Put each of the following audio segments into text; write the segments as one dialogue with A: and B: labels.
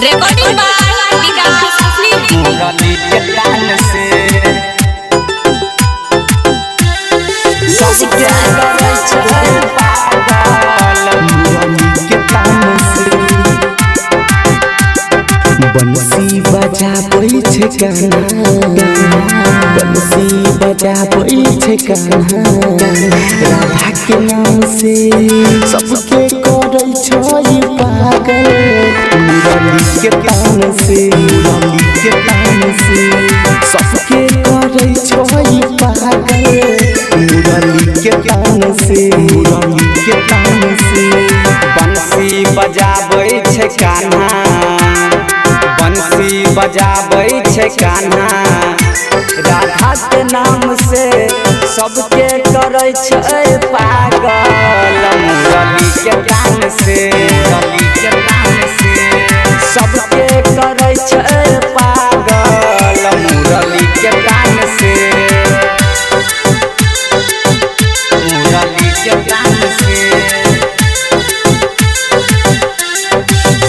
A: recording by Vikas film
B: मुरली के तान से
A: म्यूजिक
B: करे छै पागल मुरली के तान से बंसी बजाबै छै कान्हा बंसी बजाबै छै कान्हा राधा के नाम से सबके करै छै पागल मुरली के तान से मुरली के तान से सबके करै छै पागल मुरली के तान से मुरली के तान से बंसी बजाबै छै कान्हा बंसी बजाबै छै कान्हा राधा के नाम से सबके करै छै पागल मुरली के तान से मुरली के तान से सबके करै छै पागल मुरली के तान से मुरली के तान से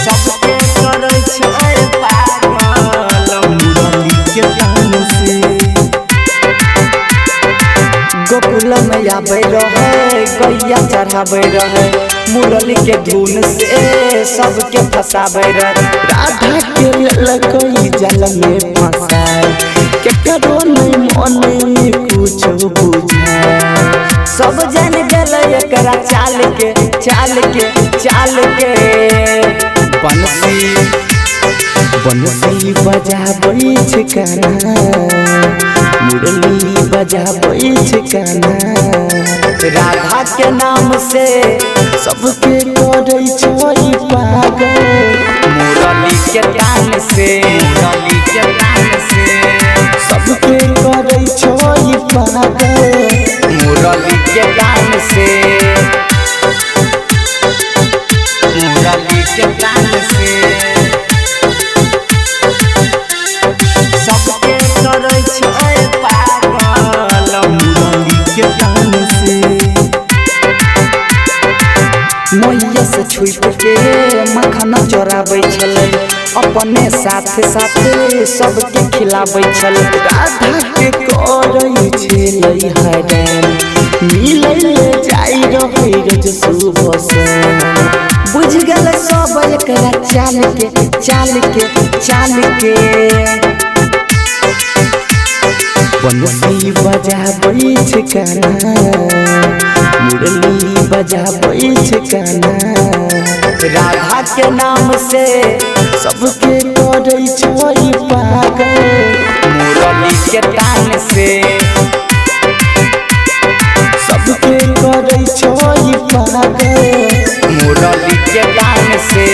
B: सबके करै छै पागल मुरली के तान से गोकुल में आबै रहे गैया चढ़ाबै रहे मुरली के धुन से सबके फसाबै रहे राधा के ललकोई जल में फंसाए केकरो नहीं मन में कुछ बुझाए सब जन गेल एकरा चाल के चाल के चाल के बंसी बंसी बजाबै छै कान्हा मुरली बजाबै छै कान्हा राधा के नाम से सबके करै छै पागल मुरली के तान से मुरली के तान से सबके करै छै पागल मुरली के तान से मुरली के तान से सबके करै छै पागल मुरली के तान से मैया से छुप के मखना चोराबै छलै अपने साथ साथ सबके खिलाबै छलै राधा के करै छलै हरान मिलै ले जाइ रहै रोज सुबह से बुझ गेल सब एकरा चाल के चाल के चाल के बंसी बजाबै छै कान्हा मुरली बजाबै छै कान्हा राधा के नाम से सबके करै छै पागल मुरली के तान से सबके करै छै पागल मुरली के तान से